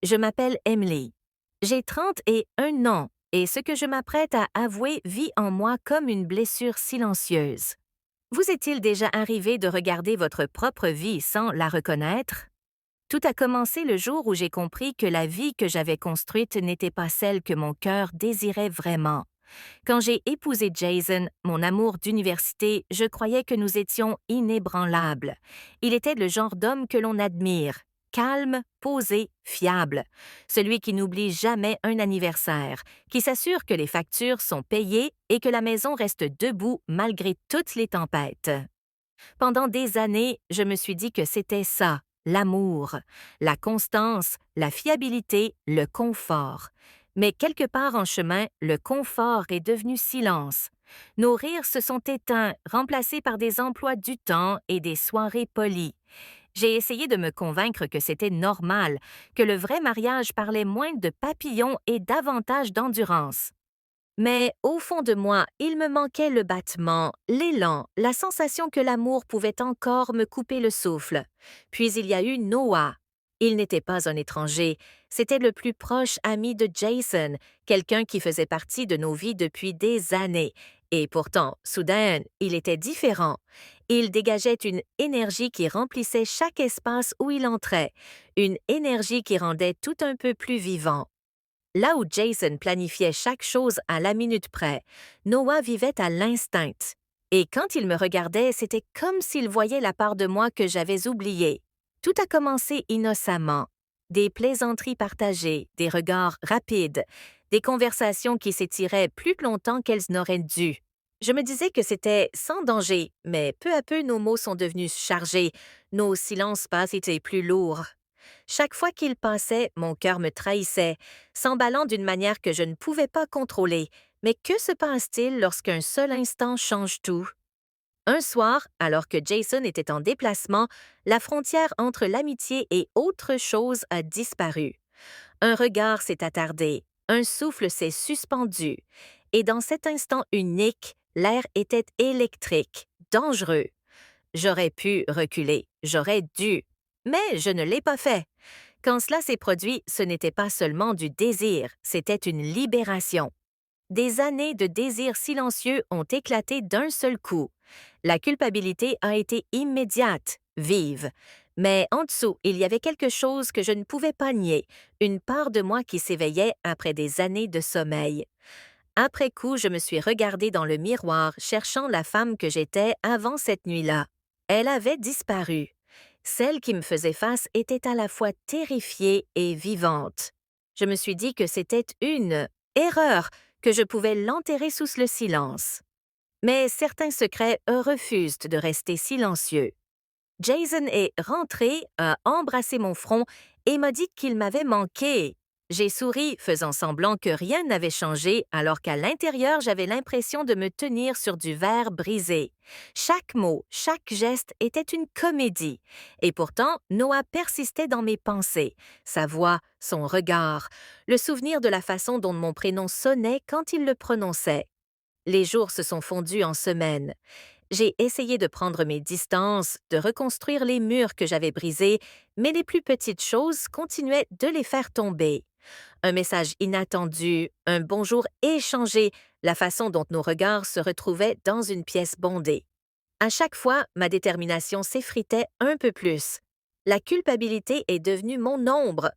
Je m'appelle Emily. J'ai 31 ans et ce que je m'apprête à avouer vit en moi comme une blessure silencieuse. Vous est-il déjà arrivé de regarder votre propre vie sans la reconnaître? Tout a commencé le jour où j'ai compris que la vie que j'avais construite n'était pas celle que mon cœur désirait vraiment. Quand j'ai épousé Jason, mon amour d'université, je croyais que nous étions inébranlables. Il était le genre d'homme que l'on admire, calme, posé, fiable, celui qui n'oublie jamais un anniversaire, qui s'assure que les factures sont payées et que la maison reste debout malgré toutes les tempêtes. Pendant des années, je me suis dit que c'était ça, l'amour, la constance, la fiabilité, le confort. Mais quelque part en chemin, le confort est devenu silence. Nos rires se sont éteints, remplacés par des emplois du temps et des soirées polies. J'ai essayé de me convaincre que c'était normal, que le vrai mariage parlait moins de papillons et davantage d'endurance. Mais au fond de moi, il me manquait le battement, l'élan, la sensation que l'amour pouvait encore me couper le souffle. Puis il y a eu Noah. Il n'était pas un étranger, c'était le plus proche ami de Jason, quelqu'un qui faisait partie de nos vies depuis des années. Et pourtant, soudain, il était différent. Il dégageait une énergie qui remplissait chaque espace où il entrait, une énergie qui rendait tout un peu plus vivant. Là où Jason planifiait chaque chose à la minute près, Noah vivait à l'instinct. Et quand il me regardait, c'était comme s'il voyait la part de moi que j'avais oubliée. Tout a commencé innocemment. Des plaisanteries partagées, des regards rapides, des conversations qui s'étiraient plus longtemps qu'elles n'auraient dû. Je me disais que c'était sans danger, mais peu à peu nos mots sont devenus chargés, nos silences passent étaient plus lourds. Chaque fois qu'il passait, mon cœur me trahissait, s'emballant d'une manière que je ne pouvais pas contrôler. Mais que se passe-t-il lorsqu'un seul instant change tout? Un soir, alors que Jason était en déplacement, la frontière entre l'amitié et autre chose a disparu. Un regard s'est attardé, un souffle s'est suspendu, et dans cet instant unique, l'air était électrique, dangereux. J'aurais pu reculer, j'aurais dû, mais je ne l'ai pas fait. Quand cela s'est produit, ce n'était pas seulement du désir, c'était une libération. Des années de désir silencieux ont éclaté d'un seul coup. La culpabilité a été immédiate, vive. Mais en dessous, il y avait quelque chose que je ne pouvais pas nier, une part de moi qui s'éveillait après des années de sommeil. Après coup, je me suis regardée dans le miroir, cherchant la femme que j'étais avant cette nuit-là. Elle avait disparu. Celle qui me faisait face était à la fois terrifiée et vivante. Je me suis dit que c'était une erreur, que je pouvais l'enterrer sous le silence. Mais certains secrets refusent de rester silencieux. Jason est rentré, a embrassé mon front et m'a dit qu'il m'avait manqué. J'ai souri, faisant semblant que rien n'avait changé, alors qu'à l'intérieur, j'avais l'impression de me tenir sur du verre brisé. Chaque mot, chaque geste était une comédie. Et pourtant, Noah persistait dans mes pensées. Sa voix, son regard, le souvenir de la façon dont mon prénom sonnait quand il le prononçait. Les jours se sont fondus en semaines. J'ai essayé de prendre mes distances, de reconstruire les murs que j'avais brisés, mais les plus petites choses continuaient de les faire tomber. Un message inattendu, un bonjour échangé, la façon dont nos regards se retrouvaient dans une pièce bondée. À chaque fois, ma détermination s'effritait un peu plus. La culpabilité est devenue mon ombre.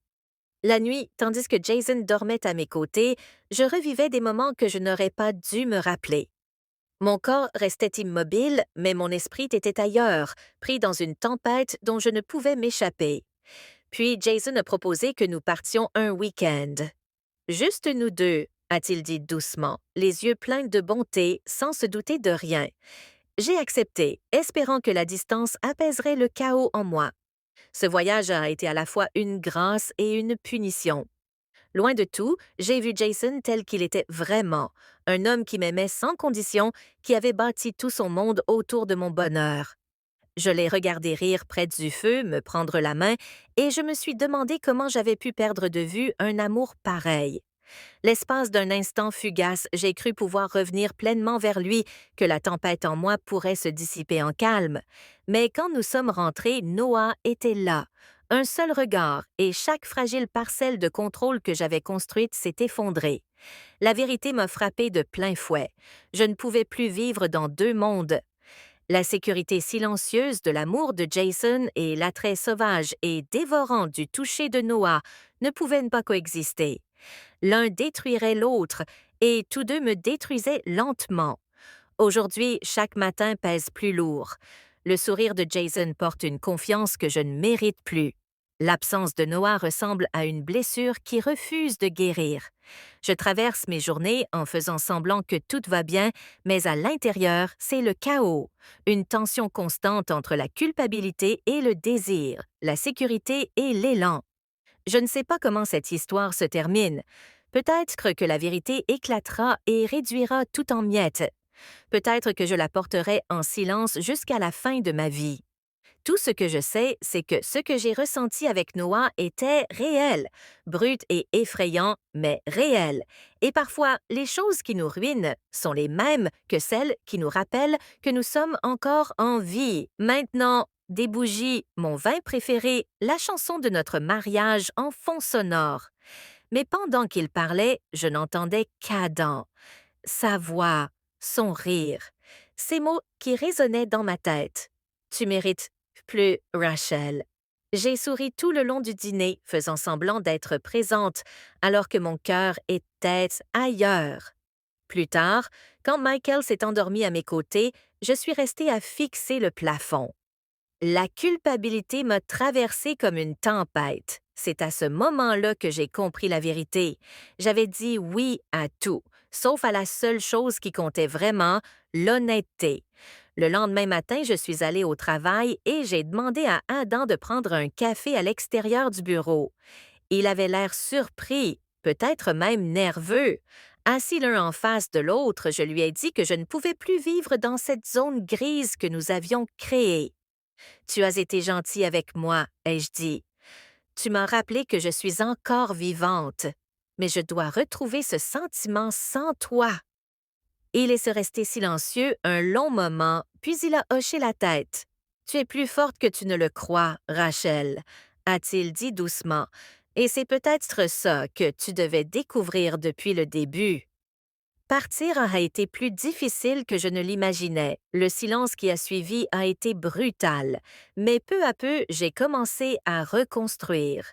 La nuit, tandis que Jason dormait à mes côtés, je revivais des moments que je n'aurais pas dû me rappeler. Mon corps restait immobile, mais mon esprit était ailleurs, pris dans une tempête dont je ne pouvais m'échapper. Puis Jason a proposé que nous partions un week-end. Juste nous deux, a-t-il dit doucement, les yeux pleins de bonté, sans se douter de rien. J'ai accepté, espérant que la distance apaiserait le chaos en moi. Ce voyage a été à la fois une grâce et une punition. Loin de tout, j'ai vu Jason tel qu'il était vraiment, un homme qui m'aimait sans condition, qui avait bâti tout son monde autour de mon bonheur. Je l'ai regardé rire près du feu, me prendre la main, et je me suis demandé comment j'avais pu perdre de vue un amour pareil. L'espace d'un instant fugace, j'ai cru pouvoir revenir pleinement vers lui, que la tempête en moi pourrait se dissiper en calme. Mais quand nous sommes rentrés, Noah était là, Un seul regard et chaque fragile parcelle de contrôle que j'avais construite s'est effondrée. La vérité m'a frappé de plein fouet. Je ne pouvais plus vivre dans deux mondes. La sécurité silencieuse de l'amour de Jason et l'attrait sauvage et dévorant du toucher de Noah ne pouvaient pas coexister. L'un détruirait l'autre et tous deux me détruisaient lentement. Aujourd'hui, chaque matin pèse plus lourd. Le sourire de Jason porte une confiance que je ne mérite plus. L'absence de Noah ressemble à une blessure qui refuse de guérir. Je traverse mes journées en faisant semblant que tout va bien, mais à l'intérieur, c'est le chaos. Une tension constante entre la culpabilité et le désir, la sécurité et l'élan. Je ne sais pas comment cette histoire se termine. Peut-être que la vérité éclatera et réduira tout en miettes. Peut-être que je la porterai en silence jusqu'à la fin de ma vie. Tout ce que je sais, c'est que ce que j'ai ressenti avec Noah était réel, brut et effrayant, mais réel. Et parfois, les choses qui nous ruinent sont les mêmes que celles qui nous rappellent que nous sommes encore en vie. Maintenant, des bougies, mon vin préféré, la chanson de notre mariage en fond sonore. Mais pendant qu'il parlait, je n'entendais qu'Adam. Sa voix, son rire, ces mots qui résonnaient dans ma tête. Tu mérites plus, Rachel. J'ai souri tout le long du dîner, faisant semblant d'être présente, alors que mon cœur était ailleurs. Plus tard, quand Michael s'est endormi à mes côtés, je suis restée à fixer le plafond. La culpabilité m'a traversée comme une tempête. C'est à ce moment-là que j'ai compris la vérité. J'avais dit oui à tout, sauf à la seule chose qui comptait vraiment, l'honnêteté. Le lendemain matin, je suis allée au travail et j'ai demandé à Adam de prendre un café à l'extérieur du bureau. Il avait l'air surpris, peut-être même nerveux. Assis l'un en face de l'autre, je lui ai dit que je ne pouvais plus vivre dans cette zone grise que nous avions créée. Tu as été gentil avec moi, ai-je dit. Tu m'as rappelé que je suis encore vivante, mais je dois retrouver ce sentiment sans toi. Il est resté silencieux un long moment, puis il a hoché la tête. Tu es plus forte que tu ne le crois, Rachel, a-t-il dit doucement, et c'est peut-être ça que tu devais découvrir depuis le début. Partir a été plus difficile que je ne l'imaginais. Le silence qui a suivi a été brutal, mais peu à peu, j'ai commencé à reconstruire.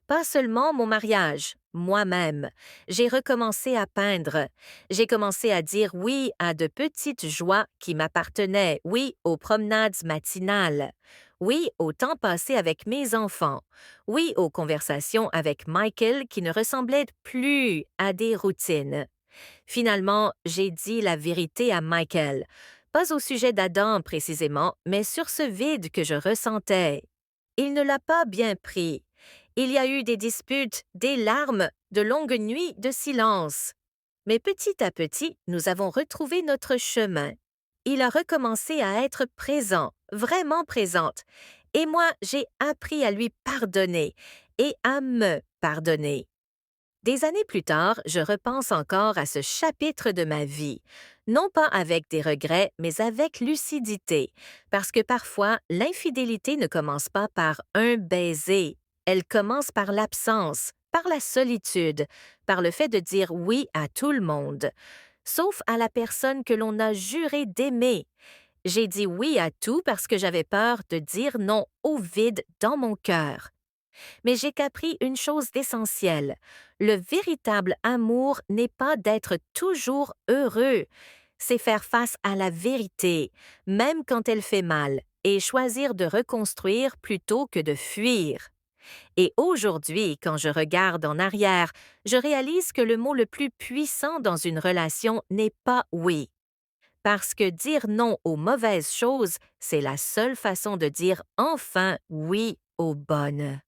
Pas seulement mon mariage, moi-même. J'ai recommencé à peindre. J'ai commencé à dire oui à de petites joies qui m'appartenaient, oui aux promenades matinales, oui au temps passé avec mes enfants, oui aux conversations avec Michael qui ne ressemblaient plus à des routines. Finalement, j'ai dit la vérité à Michael, pas au sujet d'Adam précisément, mais sur ce vide que je ressentais. Il ne l'a pas bien pris. Il y a eu des disputes, des larmes, de longues nuits de silence. Mais petit à petit, nous avons retrouvé notre chemin. Il a recommencé à être présent, vraiment présente, et moi, j'ai appris à lui pardonner et à me pardonner. Des années plus tard, je repense encore à ce chapitre de ma vie, non pas avec des regrets, mais avec lucidité, parce que parfois, l'infidélité ne commence pas par un baiser, elle commence par l'absence, par la solitude, par le fait de dire oui à tout le monde, sauf à la personne que l'on a juré d'aimer. J'ai dit oui à tout parce que j'avais peur de dire non au vide dans mon cœur. Mais j'ai compris une chose d'essentielle. Le véritable amour n'est pas d'être toujours heureux. C'est faire face à la vérité, même quand elle fait mal, et choisir de reconstruire plutôt que de fuir. Et aujourd'hui, quand je regarde en arrière, je réalise que le mot le plus puissant dans une relation n'est pas oui. Parce que dire non aux mauvaises choses, c'est la seule façon de dire enfin oui aux bonnes.